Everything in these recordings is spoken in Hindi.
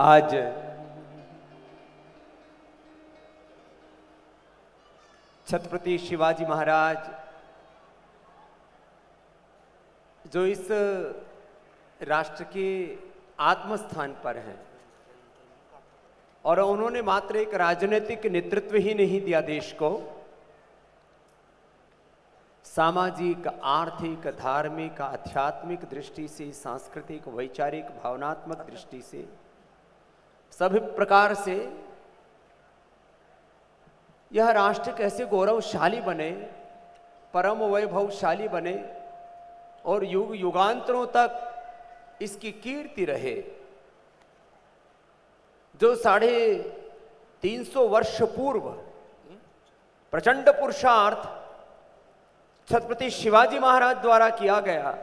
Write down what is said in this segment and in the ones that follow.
आज छत्रपति शिवाजी महाराज जो इस राष्ट्र के आत्मस्थान पर हैं और उन्होंने मात्र एक राजनीतिक नेतृत्व ही नहीं दिया देश को, सामाजिक, आर्थिक, धार्मिक, आध्यात्मिक दृष्टि से, सांस्कृतिक, वैचारिक, भावनात्मक दृष्टि से, सभी प्रकार से यह राष्ट्र कैसे गौरवशाली बने, परम वैभवशाली बने और युग युगांतरों तक इसकी कीर्ति रहे। जो 350 वर्ष पूर्व प्रचंड पुरुषार्थ छत्रपति शिवाजी महाराज द्वारा किया गया,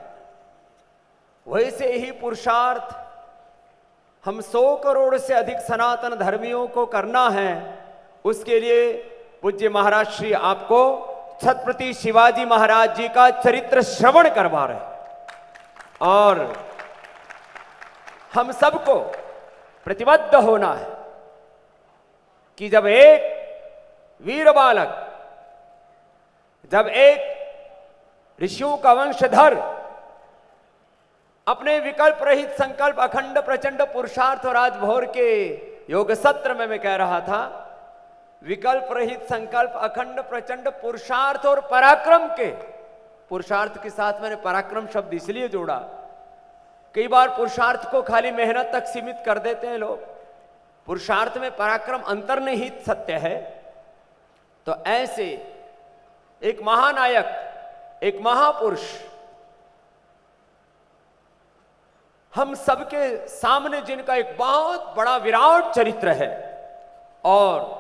वैसे ही पुरुषार्थ हम 100 करोड़ से अधिक सनातन धर्मियों को करना है। उसके लिए पूज्य महाराज श्री आपको छत्रपति शिवाजी महाराज जी का चरित्र श्रवण करवा रहे और हम सबको प्रतिबद्ध होना है कि जब एक वीर बालक, जब एक ऋषियों का वंशधर अपने विकल्प रहित संकल्प, अखंड प्रचंड पुरुषार्थ और राजभोर के योग सत्र में मैं कह रहा था, विकल्प रहित संकल्प, अखंड प्रचंड पुरुषार्थ और पराक्रम के, पुरुषार्थ के साथ मैंने पराक्रम शब्द इसलिए जोड़ा, कई बार पुरुषार्थ को खाली मेहनत तक सीमित कर देते हैं लोग, पुरुषार्थ में पराक्रम अंतर्निहित सत्य है। तो ऐसे एक महानायक, एक महापुरुष हम सबके सामने जिनका एक बहुत बड़ा विराट चरित्र है, और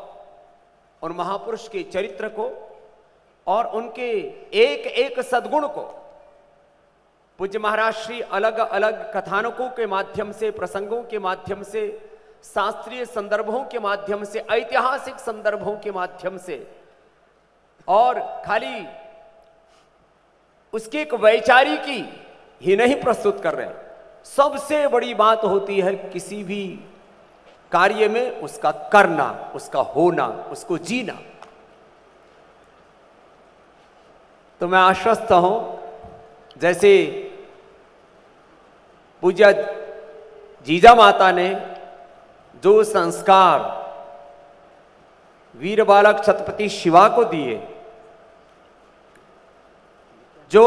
उन महापुरुष के चरित्र को और उनके एक एक सद्गुण को पूज्य महाराज श्री अलग अलग कथानकों के माध्यम से, प्रसंगों के माध्यम से, शास्त्रीय संदर्भों के माध्यम से, ऐतिहासिक संदर्भों के माध्यम से, और खाली उसकी एक वैचारिकी ही नहीं प्रस्तुत कर रहे। सबसे बड़ी बात होती है किसी भी कार्य में उसका करना, उसका होना, उसको जीना। तो मैं आश्वस्त हूं, जैसे पूज्य जीजा माता ने जो संस्कार वीर बालक छत्रपति शिवा को दिए, जो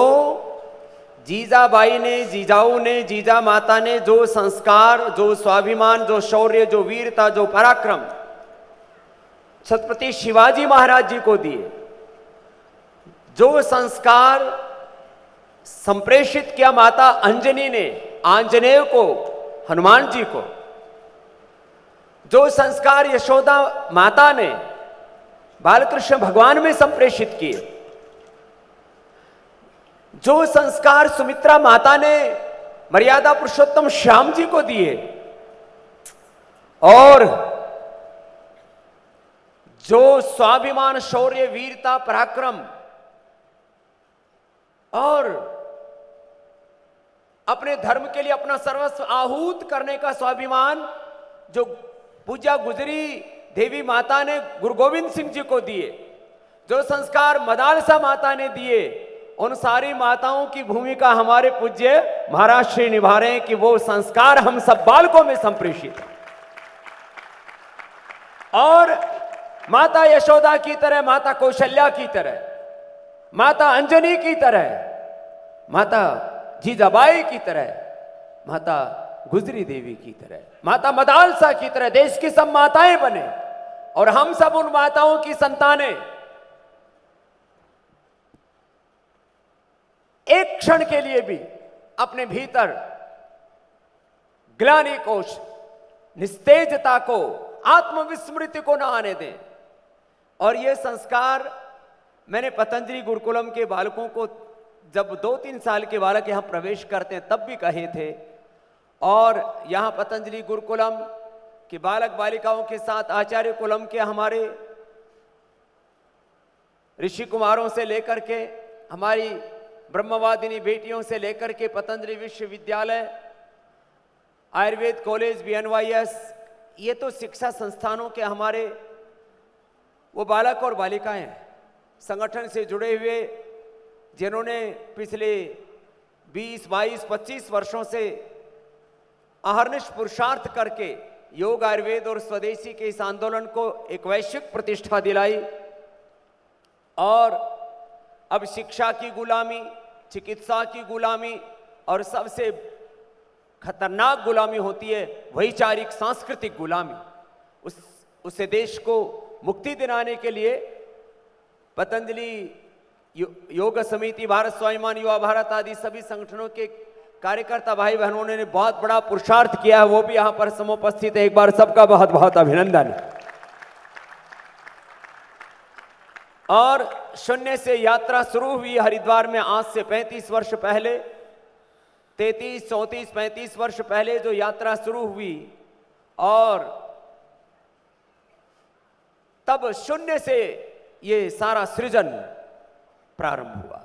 जीजाबाई ने, जीजाऊ ने, जीजा माता ने जो संस्कार, जो स्वाभिमान, जो शौर्य, जो वीरता, जो पराक्रम छत्रपति शिवाजी महाराज जी को दिए, जो संस्कार संप्रेषित किया माता अंजनी ने आंजनेय को, हनुमान जी को, जो संस्कार यशोदा माता ने बालकृष्ण भगवान में संप्रेषित किए, जो संस्कार सुमित्रा माता ने मर्यादा पुरुषोत्तम श्याम जी को दिए, और जो स्वाभिमान, शौर्य, वीरता, पराक्रम और अपने धर्म के लिए अपना सर्वस्व आहूत करने का स्वाभिमान जो पूज्य गुजरी देवी माता ने गुरु गोविंद सिंह जी को दिए, जो संस्कार मदालसा माता ने दिए, उन सारी माताओं की भूमिका हमारे पूज्य महाराज श्री निभा रहे हैं कि वो संस्कार हम सब बालकों में संप्रेषित है। और माता यशोदा की तरह, माता कौशल्या की तरह, माता अंजनी की तरह, माता जीजाबाई की तरह, माता गुजरी देवी की तरह, माता मदालसा की तरह देश की सब माताएं बने, और हम सब उन माताओं की संतानें एक क्षण के लिए भी अपने भीतर ग्लानि को, निस्तेजता को, आत्मविस्मृति को न आने दें। और ये संस्कार मैंने पतंजलि गुरुकुलम के बालकों को, जब 2-3 साल के बालक यहां प्रवेश करते हैं तब भी कहे थे, और यहां पतंजलि गुरुकुलम के बालक बालिकाओं के साथ आचार्य कुलम के हमारे ऋषि कुमारों से लेकर के, हमारी ब्रह्मवादिनी बेटियों से लेकर के पतंजलि विश्वविद्यालय, आयुर्वेद कॉलेज, BNYS, ये तो शिक्षा संस्थानों के हमारे वो बालक और बालिकाएं हैं, संगठन से जुड़े हुए, जिन्होंने पिछले 20, 22, 25 वर्षों से अहर्निश पुरुषार्थ करके योग, आयुर्वेद और स्वदेशी के इस आंदोलन को एक वैश्विक प्रतिष्ठा दिलाई। और अब शिक्षा की गुलामी, चिकित्सा की गुलामी और सबसे खतरनाक गुलामी होती है वैचारिक सांस्कृतिक गुलामी। उससे देश को मुक्ति दिलाने के लिए पतंजलि, योग समिति, भारत स्वाभिमान युवा भारत आदि सभी संगठनों के कार्यकर्ता भाई बहनों ने बहुत बड़ा पुरुषार्थ किया है, वो भी यहां पर समुपस्थित है। एक बार सबका बहुत बहुत अभिनंदन। और शून्य से यात्रा शुरू हुई हरिद्वार में आज से 35 वर्ष पहले, 33, 34, 35 वर्ष पहले जो यात्रा शुरू हुई, और तब शून्य से ये सारा सृजन प्रारंभ हुआ।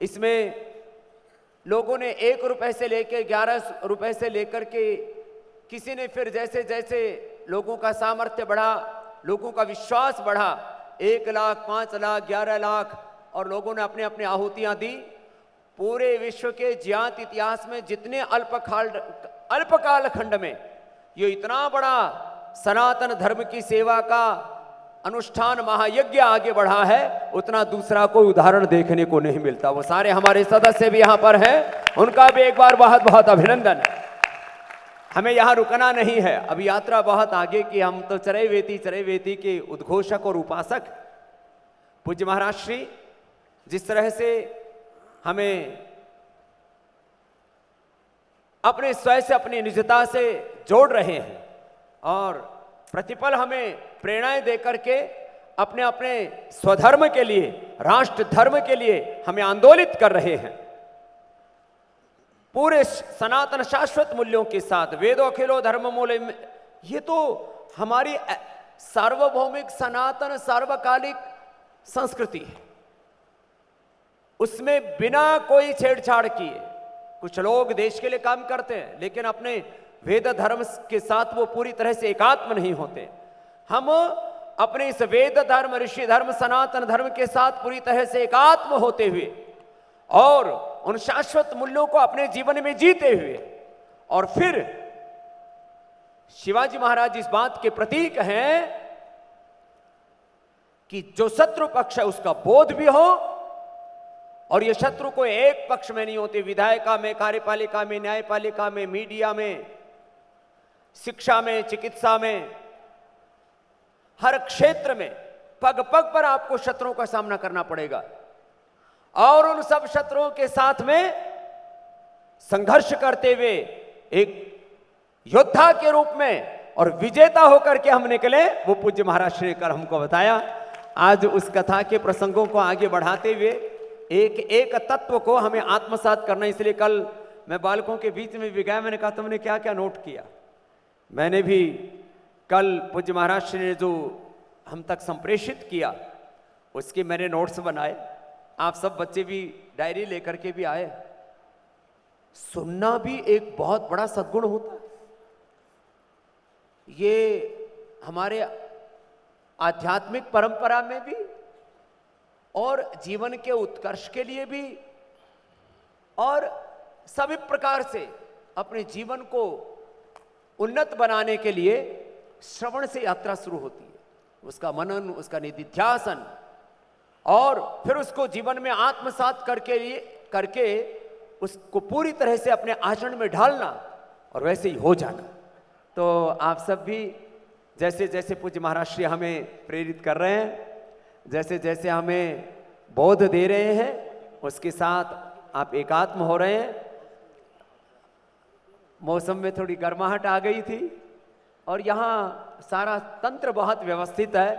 इसमें लोगों ने 1 रुपए से लेकर 11 रुपए से लेकर के, किसी ने फिर जैसे जैसे लोगों का सामर्थ्य बढ़ा, लोगों का विश्वास बढ़ा, 1 लाख, 5 लाख, 11 लाख, और लोगों ने अपने अपने आहुतियां दी। पूरे विश्व के ज्ञात इतिहास में जितने अल्पकाल खंड में ये इतना बड़ा सनातन धर्म की सेवा का अनुष्ठान महायज्ञ आगे बढ़ा है, उतना दूसरा कोई उदाहरण देखने को नहीं मिलता। वो सारे हमारे सदस्य भी यहां पर हैं, उनका भी एक बार बहुत बहुत अभिनंदन है। हमें यहां रुकना नहीं है, अभी यात्रा बहुत आगे की। हम तो चरैवेती के उद्घोषक और उपासक पूज्य महाराज श्री जिस तरह से हमें अपने स्वयं से, अपनी निजता से जोड़ रहे हैं और प्रतिपल हमें प्रेरणाएं देकर के अपने अपने स्वधर्म के लिए, राष्ट्र धर्म के लिए हमें आंदोलित कर रहे हैं, पूरे सनातन शाश्वत मूल्यों के साथ। वेदो अखिलो धर्म मूले, ये तो हमारी सार्वभौमिक सनातन सार्वकालिक संस्कृति है, उसमें बिना कोई छेड़छाड़ किए। कुछ लोग देश के लिए काम करते हैं लेकिन अपने वेद धर्म के साथ वो पूरी तरह से एकात्म नहीं होते। हम अपने इस वेद धर्म, ऋषि धर्म, सनातन धर्म के साथ पूरी तरह से एकात्म होते हुए और उन शाश्वत मूल्यों को अपने जीवन में जीते हुए, और फिर शिवाजी महाराज इस बात के प्रतीक हैं कि जो शत्रु पक्ष है उसका बोध भी हो, और ये शत्रु को एक पक्ष में नहीं होते, विधायिका में, कार्यपालिका में, न्यायपालिका में, मीडिया में, शिक्षा में, चिकित्सा में, हर क्षेत्र में पग पग पर आपको शत्रुओं का सामना करना पड़ेगा। और उन सब शत्रुओं के साथ में संघर्ष करते हुए एक योद्धा के रूप में और विजेता होकर के हम निकले, वो पूज्य महाराज श्री ने कर हमको बताया। आज उस कथा के प्रसंगों को आगे बढ़ाते हुए एक एक तत्व को हमें आत्मसात करना। इसलिए कल मैं बालकों के बीच में भी गया, मैंने कहा तुमने क्या क्या नोट किया। मैंने भी कल पूज्य महाराज श्री ने जो हम तक संप्रेषित किया उसके मैंने नोट्स बनाए। आप सब बच्चे भी डायरी लेकर के भी आए। सुनना भी एक बहुत बड़ा सद्गुण होता है। ये हमारे आध्यात्मिक परंपरा में भी और जीवन के उत्कर्ष के लिए भी और सभी प्रकार से अपने जीवन को उन्नत बनाने के लिए श्रवण से यात्रा शुरू होती है। उसका मनन, उसका निधिध्यासन और फिर उसको जीवन में आत्मसात करके उसको पूरी तरह से अपने आचरण में ढालना और वैसे ही हो जाना। तो आप सब भी जैसे जैसे पूज्य महाराज श्री हमें प्रेरित कर रहे हैं, जैसे जैसे हमें बोध दे रहे हैं, उसके साथ आप एकात्म हो रहे हैं। मौसम में थोड़ी गर्माहट आ गई थी और यहाँ सारा तंत्र बहुत व्यवस्थित है।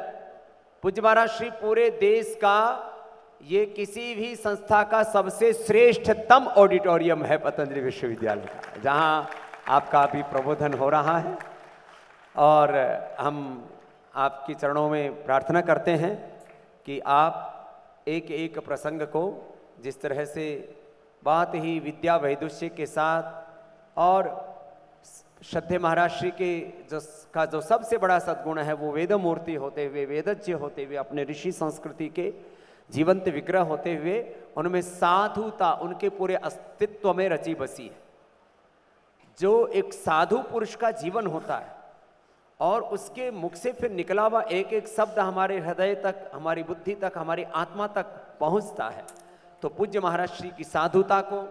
पूज्य महाराज श्री पूरे देश का ये किसी भी संस्था का सबसे श्रेष्ठतम ऑडिटोरियम है पतंजलि विश्वविद्यालय का, जहाँ आपका भी प्रबोधन हो रहा है। और हम आपके चरणों में प्रार्थना करते हैं कि आप एक एक प्रसंग को जिस तरह से बहुत ही विद्या वैदुष्य के साथ और श्रद्धे महाराज श्री के जो सबसे बड़ा सद्गुण है वो वेद मूर्ति होते हुए, वेदज्ञ होते हुए, अपने ऋषि संस्कृति के जीवंत विग्रह होते हुए उनमें साधुता उनके पूरे अस्तित्व में रची बसी है। जो एक साधु पुरुष का जीवन होता है और उसके मुख से फिर निकला हुआ एक एक शब्द हमारे हृदय तक, हमारी बुद्धि तक, हमारी आत्मा तक पहुंचता है। तो पूज्य महाराज श्री की साधुता को,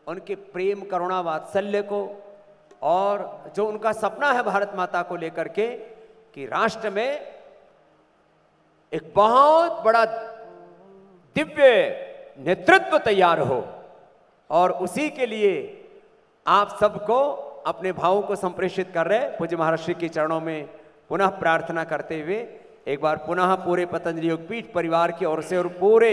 उनके प्रेम करुणा वात्सल्य को, और जो उनका सपना है भारत माता को लेकर के कि राष्ट्र में एक बहुत बड़ा दिव्य नेतृत्व तैयार हो, और उसी के लिए आप सबको अपने भावों को संप्रेषित कर रहे पूज्य महाराज श्री के चरणों में पुनः प्रार्थना करते हुए एक बार पुनः पूरे पतंजलि योगपीठ परिवार की ओर से और पूरे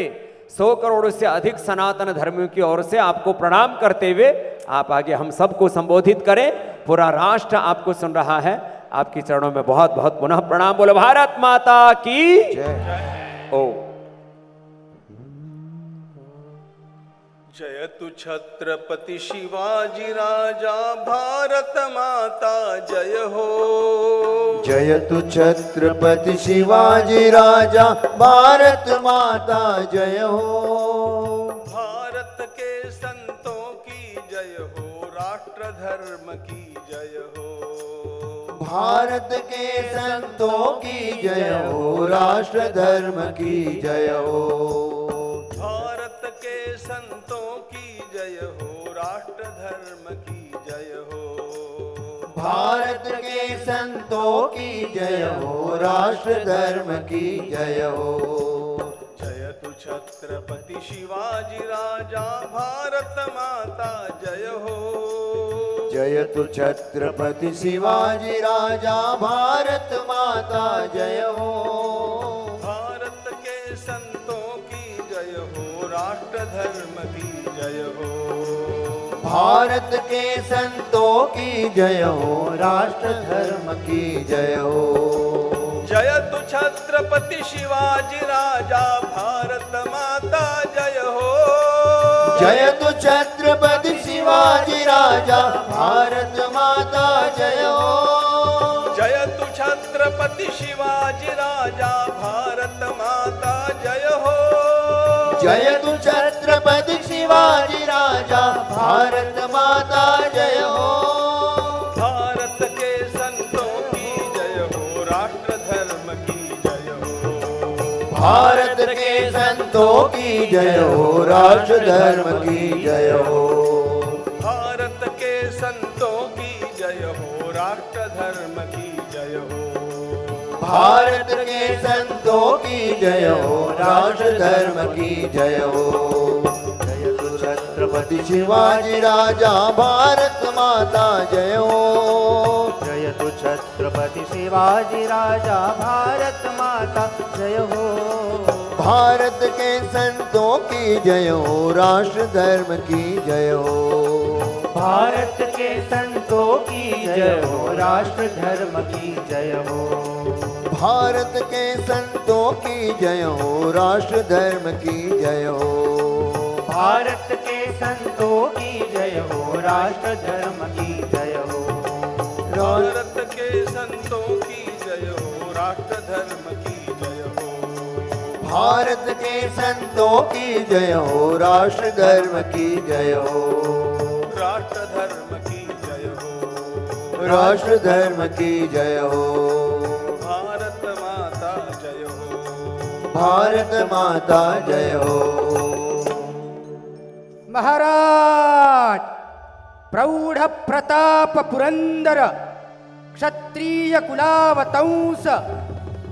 100 करोड़ से अधिक सनातन धर्मियों की ओर से आपको प्रणाम करते हुए आप आगे हम सबको संबोधित करें। पूरा राष्ट्र आपको सुन रहा है। आपके चरणों में बहुत बहुत पुनः प्रणाम। बोलो भारत माता की जय। ओ जयतु छत्रपति शिवाजी राजा भारत माता जय हो। जयतु छत्रपति शिवाजी राजा भारत माता जय हो। भारत के संतों की जय हो, राष्ट्र धर्म की जय हो। भारत के संतों की जय हो, राष्ट्र धर्म की जय हो। भारत के संतों की जय हो, राष्ट्र धर्म की जय हो। भारत के संतों की जय हो, राष्ट्र धर्म की जय हो। जयतु छत्रपति शिवाजी राजा भारत माता जय हो। जयतु छत्रपति शिवाजी राजा भारत माता जय हो। भारत के संतों की जय हो, राष्ट्र धर्म की जय हो। भारत के संतों की जय हो, राष्ट्र धर्म की जय हो। जयतु छत्रपति शिवाजी राजा भारत माता जय हो। जयतु छत्रपति शिवाजी राजा भारत माता जय हो। जयतु छत्रपति शिवाजी राजा भारत माता जय हो। जयतु छत्रपति शिवाजी राजा भारत माता जय हो। भारत के संतों की जय हो, राष्ट्र धर्म की जय हो। भारत के संतों की जय हो, राष्ट्र धर्म की जय हो। भारत के संतों की जय हो, राष्ट्र धर्म की जय हो। भारत के संतों की जय हो, राष्ट्र धर्म की जय हो। जयतु छत्रपति शिवाजी राजा भारत माता जय हो। जयतु छत्रपति शिवाजी राजा भारत माता जय हो। भारत के संतों की जय हो, राष्ट्र धर्म की जय हो। भारत के संतों की जय हो, राष्ट्र धर्म की जय हो। भारत के संतों की जय हो, राष्ट्र धर्म की जय हो। भारत के संतों की जय हो, राष्ट्र धर्म की जय हो। भारत के संतों की जय हो, राष्ट्र धर्म की जय हो। भारत के संतों की जय हो, राष्ट्र धर्म की जय हो। राष्ट्र धर्म की जय हो। राष्ट्र धर्म की जय हो। भारत माता जय हो। भारत माता जय हो। महाराज प्रौढ़ प्रताप पुरंदर क्षत्रिय कुलावतंस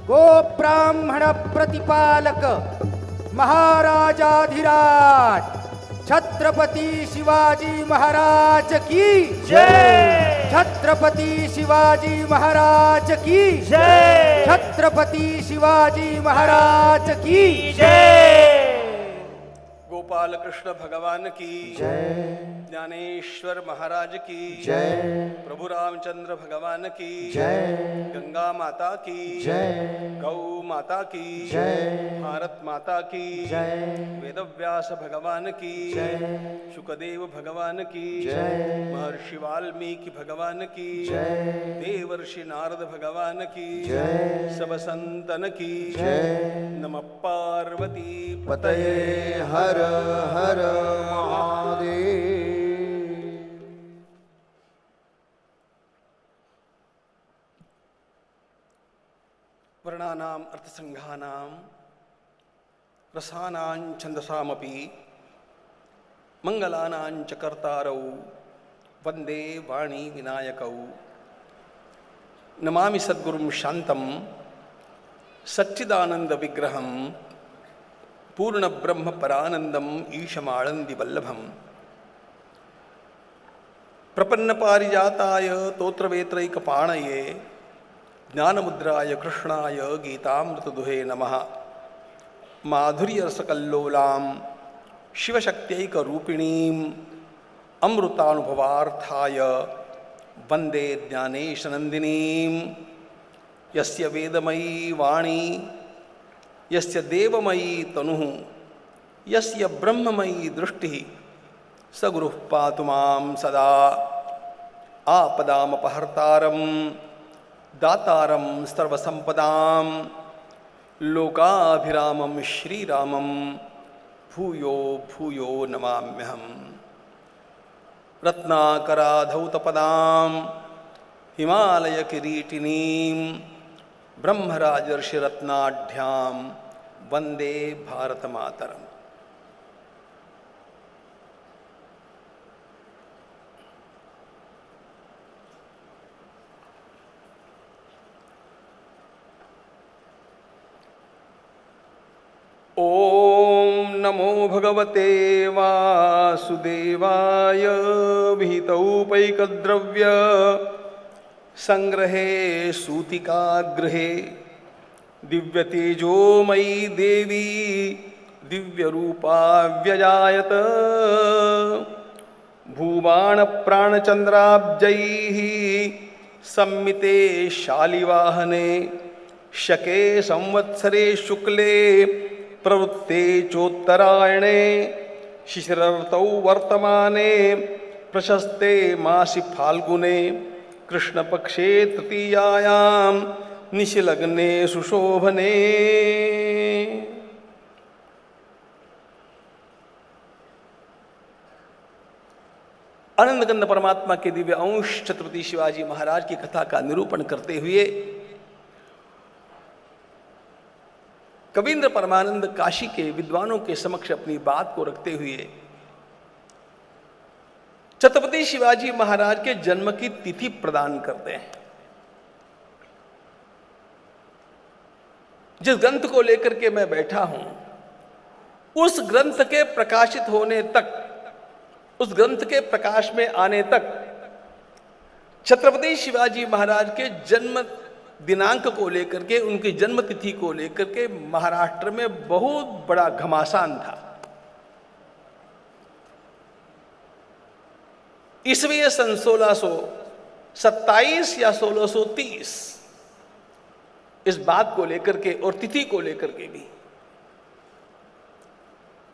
गो ब्राह्मण प्रतिपालक महाराजाधिराज छत्रपति शिवाजी महाराज की जय। छत्रपति शिवाजी महाराज की जय। छत्रपति शिवाजी महाराज की जय। गोपाल कृष्ण भगवान की जय। ज्ञानेश्वर महाराज की जय। प्रभु रामचंद्र भगवान की जय। गंगा माता की जय। गौ माता की जय। भारत माता की जय। वेदव्यास भगवान की जय। शुकदेव भगवान की जय। महर्षि वाल्मीकि भगवान की जय। देवर्षि नारद भगवान की जय। सब संतन की जय। नमः पार्वती पतये हर हर महादेव। वर्णानाम अर्थसंघानाम रसानां छंदसामपि मंगलानां च कर्तारौ वंदे वाणी विनायकौ नमामि सद्गुरुं शांतं सच्चिदानंद विग्रहं पूर्ण ब्रह्म परानंदम ईशमानंदी वल्लभम प्रपन्न पारिजाताय तोत्रवेत्रैकपाणये ज्ञानमुद्राय कृष्णाय गीतामृतदुहे नमः माधुर्यरसकल्लोलां शिवशक्त्यैकरूपिणीं अमृतानुभवार्थाय वन्दे ज्ञानेशनन्दिनीं यस्य वेदमयी वाणी यस्य देवमयी तनुः यस्य ब्रह्ममयी दृष्टिः स गुरुः पातु मां सदा आपदामपहर्तारं दातारं सर्वसंपदां लोकाभिरामं श्रीरामं भूयो भूयो नमाम्यहम् रत्नाकराधौतपदां हिमालयकिरीटिनीं ब्रह्मराजर्षिरत्नाढ्यां वन्दे भारतमातरम्। ओम नमो भगवते वासुदेवाय विहितौपैकद्रव्य संग्रहे सूतिकागृहे दिव्यतेजोमयी देवी दिव्यरूपा व्यजायत भूबाणप्राणचन्द्राब्जैः सम्मिते शालिवाहने शके संवत्सरे शुक्ले प्रवृत्ते चोत्तरायणे शिशिरर्तौ वर्तमाने प्रशस्ते मासि फाल्गुने कृष्णपक्षे तृतीयायां निशिलग्ने सुशोभने। आनंदकंद परमात्मा के दिव्य अंश छत्रपति शिवाजी महाराज की कथा का निरूपण करते हुए कवींद्र परमानंद काशी के विद्वानों के समक्ष अपनी बात को रखते हुए छत्रपति शिवाजी महाराज के जन्म की तिथि प्रदान करते हैं। जिस ग्रंथ को लेकर के मैं बैठा हूं उस ग्रंथ के प्रकाशित होने तक, उस ग्रंथ के प्रकाश में आने तक छत्रपति शिवाजी महाराज के जन्म दिनांक को लेकर के, उनकी जन्म तिथि को लेकर के महाराष्ट्र में बहुत बड़ा घमासान था। ईसवीं सन 1627 या 1630 इस बात को लेकर के और तिथि को लेकर के भी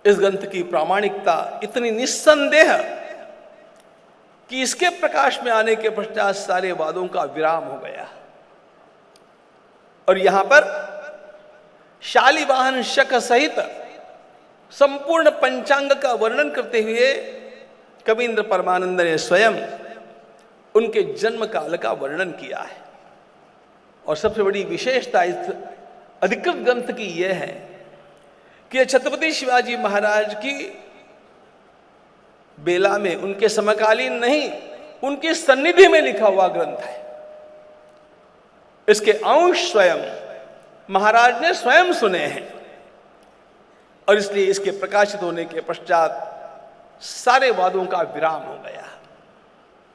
इस ग्रंथ की प्रामाणिकता इतनी निस्संदेह कि इसके प्रकाश में आने के पश्चात सारे वादों का विराम हो गया। और यहां पर शालिवाहन शक सहित संपूर्ण पंचांग का वर्णन करते हुए कवींद्र परमानंद ने स्वयं उनके जन्म काल का वर्णन किया है। और सबसे बड़ी विशेषता इस अधिकृत ग्रंथ की यह है कि छत्रपति शिवाजी महाराज की बेला में, उनके समकालीन नहीं, उनकी सन्निधि में लिखा हुआ ग्रंथ है। इसके अंश स्वयं महाराज ने स्वयं सुने हैं और इसलिए इसके प्रकाशित होने के पश्चात सारे वादों का विराम हो गया।